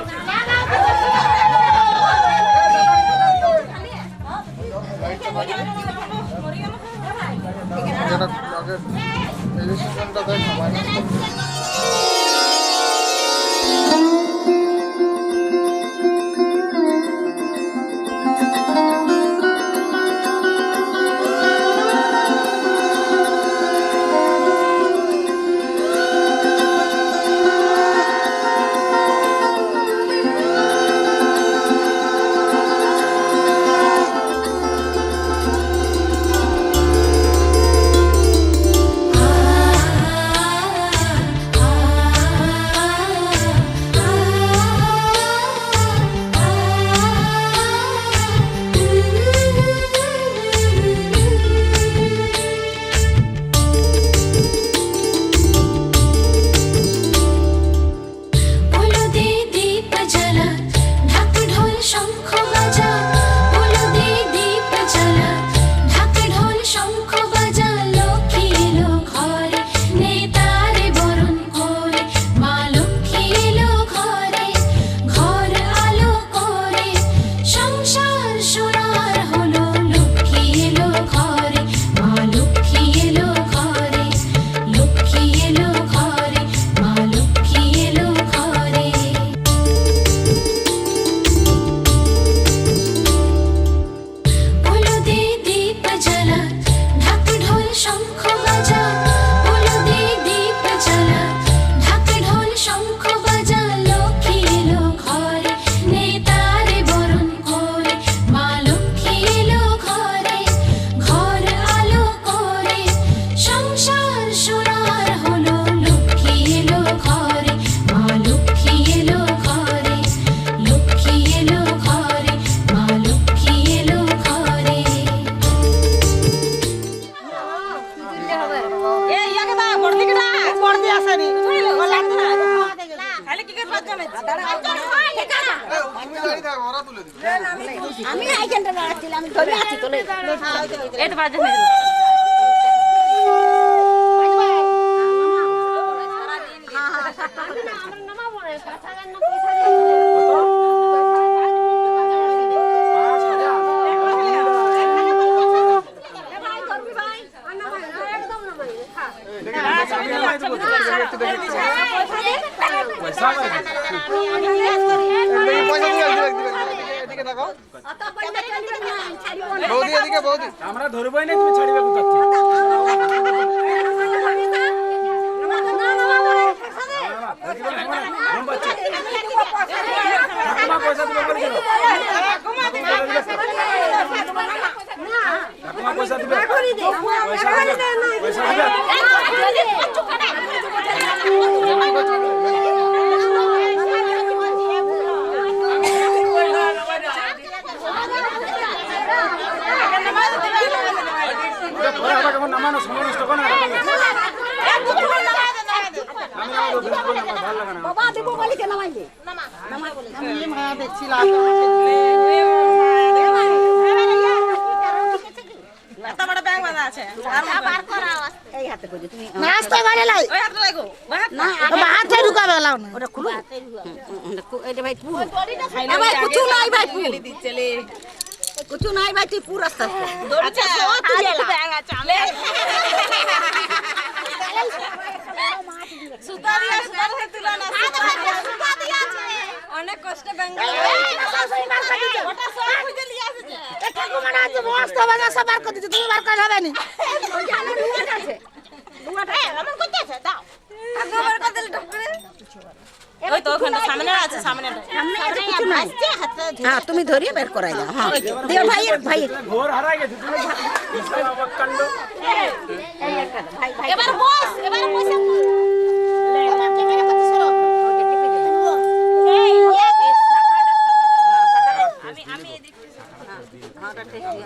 আমি এইখানটা দাঁড়াচ্ছিলাম, আমি ধরে আছি তোলে। এই তো বাজে হয়ে গেল। আমরা ধরবই না, তুমি ছাড়িবে কোথাচ্ছে? পয়সা দিবে বলে গেল, পয়সা দিবে, পয়সা দিবে। নামানো সময় নষ্ট করো না। বাবা দেব বলি কেন নামাইলে? এই হাতে করে তুমি নাস্তা করে লাই। ওই হাতে লাগো, না হাতে ঢুকাবে লাও না, ওটা খুলো। এটা ভাই পুরো এ ভাই কিছু নাই ভাই পুরো দিচ্ছেলে, কিছু নাই ভাই তুই পুরো রাস্তা আচ্ছা ও তুই ব্যাঙা চালে সুতা দিয়া তুলা না, সুতা দিয়া আছে অনেক কষ্ট ব্যাঙা ওটা সব খুঁজে নিয়ে আসছে। এটা ঘুমানা আছে মস্ত বাজা সবার করে দিতে, তুমি বার করে হবে না। ওই জানো লুয়াটা আছে, লুয়াটা এমন করতে আছে দাও আগবার করে দিলে টপ করে। ওই তো ওখানে সামনে আছে, সামনে আছে কিছু নাই। হ্যাঁ তুমি ধরিয়ে বের করাই দাও। হ্যাঁ দিও ভাই, ভাই ঘোর হারাই গেছে তুমি কাণ্ড। এই একটা ভাই ভাই এবার বস, এবার পয়সা লে আমার ক্যামেরা করতে সরো। এই শাখাটা আমি এই দেখছি। হ্যাঁ ওটা ঠিক আছে।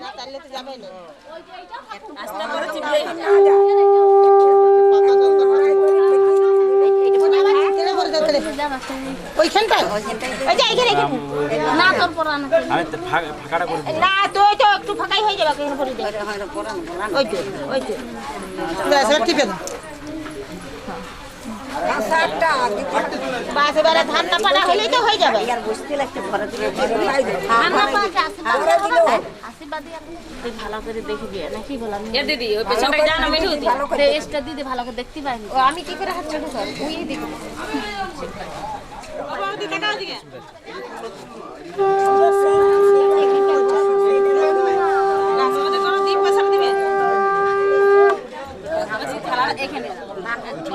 না যা খেতে লাগি না ওইখানটায় ওই যে এখানে না তোর পরানো আমি ফাঁকাটা করে দিই না, তো একটু ফাঁকাই হয়ে যাবে এখানে পরে দে। ওই তো ওই তো ব্যাস টিপে দাও। বাস এবারে ধানটা পাড়া হলেই তো হয়ে যাবে। আর বুঝতে লাগছে ভরা দিলে ধানটা পাড়া আশীর্বাদ দিয়ে তুই ভালো করে দেখে দিয়ে নাকি বললাম এ দিদি ওই পেছনটা জানা মিঠু দি টেস্টটা দিদি ভালো করে দেখতে পাইনি। ও আমি কি করে হাত ছোট কর তুই দেখো বাবা ওদিকে টাকা দিকে না আমাদের কোন দিন পয়সা দিবে আমাদের থালা এখানে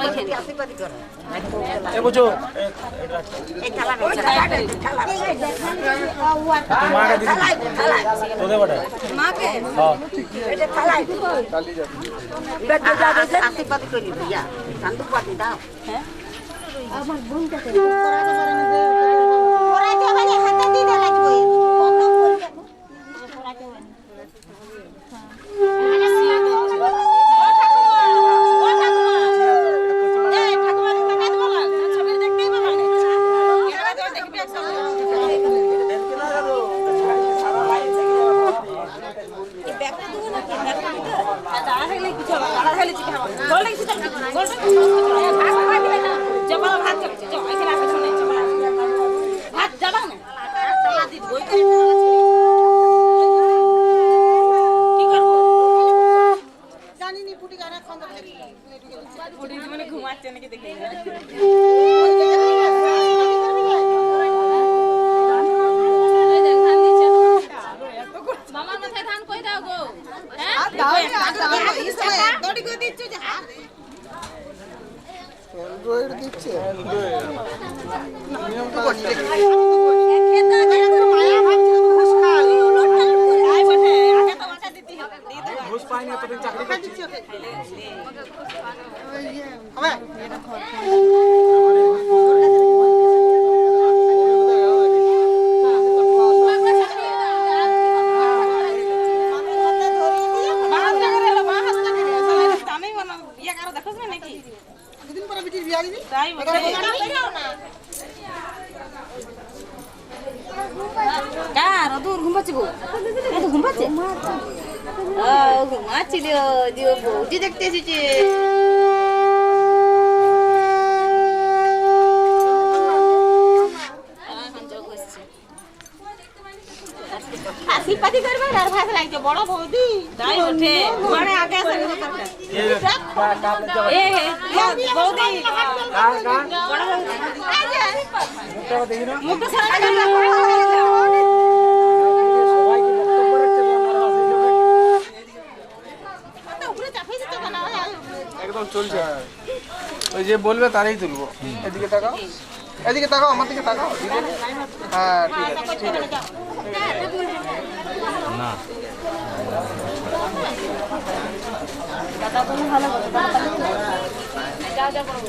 ওইখানে আশীর্বাদ কর এ বুঝো এই থালা মাকে দিদি তোদে বড় মাকে হ্যাঁ এটা থালা চালি যাবে বেটা যাবে আশীর্বাদ করি ভাইয়া চান্দু পাতি দাও। হ্যাঁ আমার বোনটাকে করাতে পারে না যে করাতে মানে হাতে দিতে লাগবে কত করবে করাতে হয় ঘুমাচ্ছে নাকি দেখে মামার মাথায় ধান কই দাও গো ঘুষ পাইনি এতদিন চাকরি করছি দাদু ঘুম পাচ্ছে গো দাদু ঘুম পাচ্ছে ঘুমাচ্ছিল দিও বৌদি দেখতে এসেছে হাসিপাতি করবে আর ভাত লাগছে বড় বৌদি তাই ওঠে মানে আগে আসে বৌদি বড় বৌদি মুখটা সারা একদম চলছে ওই যে বলবে তারই তুলবো এদিকে তাকাও আমার দিকে তাকাও হ্যাঁ ঠিক আছে না দাদা তুমি ভালো করো যাও যাও করবো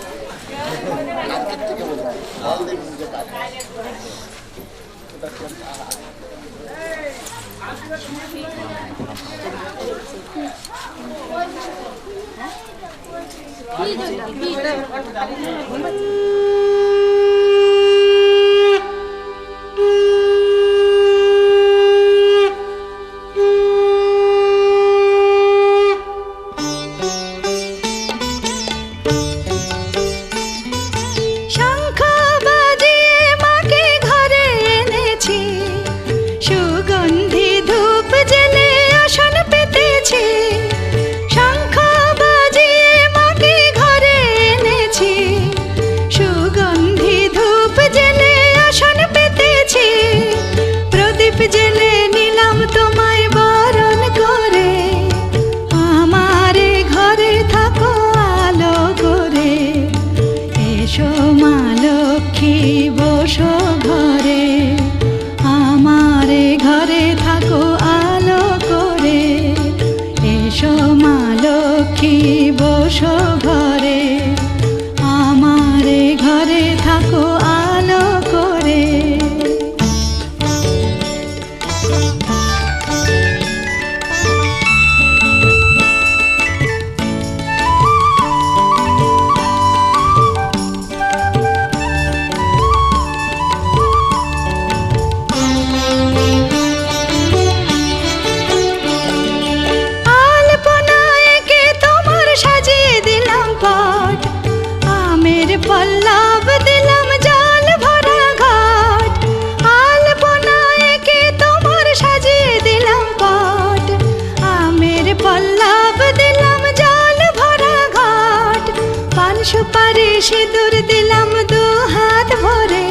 সিঁদুর দিলাম দু হাত ভরে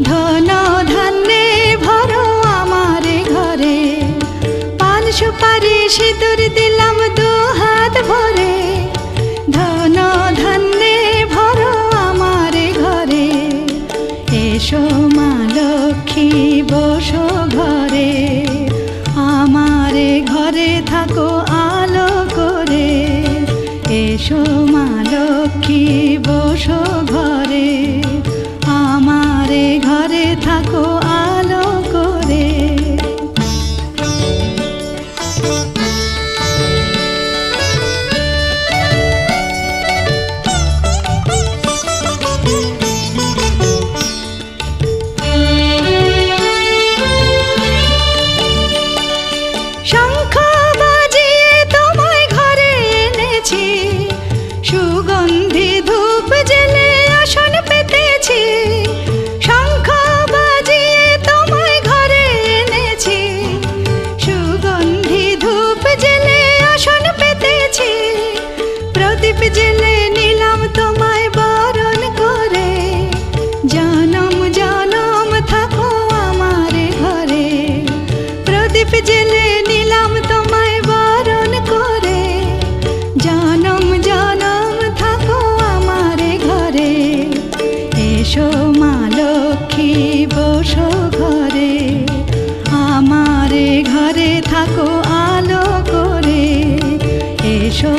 ধন ধান্যে ভরো আমার ঘরে পান সুপারি সিঁদুর দিলাম দু হাত ভরে ধন ধান্যে ভরো আমার ঘরে এসো মা লক্ষ্মী বসো ঘরে আমার ঘরে থাকো আলো করে এসো মা লক্ষ্মী বসো ঘরে আমার ঘরে থাকো আলো করে শঙ্খ বাজিয়ে তোমায় ঘরে এনেছি সুগন্ধি ধূপ জেলে আসন পেতেছি শঙ্খ বাজিয়ে তোমায় ঘরে এনেছি সুগন্ধি ধূপ জেলে আসন পেতেছি প্রদীপ জেলে নিলাম তোমায় বরণ করে জনম জনম থাকো আমার ঘরে প্রদীপ জেলে নিলাম তোমায় বরণ করে জনম জনম থাকো আমার ঘরে এসো মা লক্ষ্মী বসো ঘরে আমার ঘরে থাকো আলো করে এসো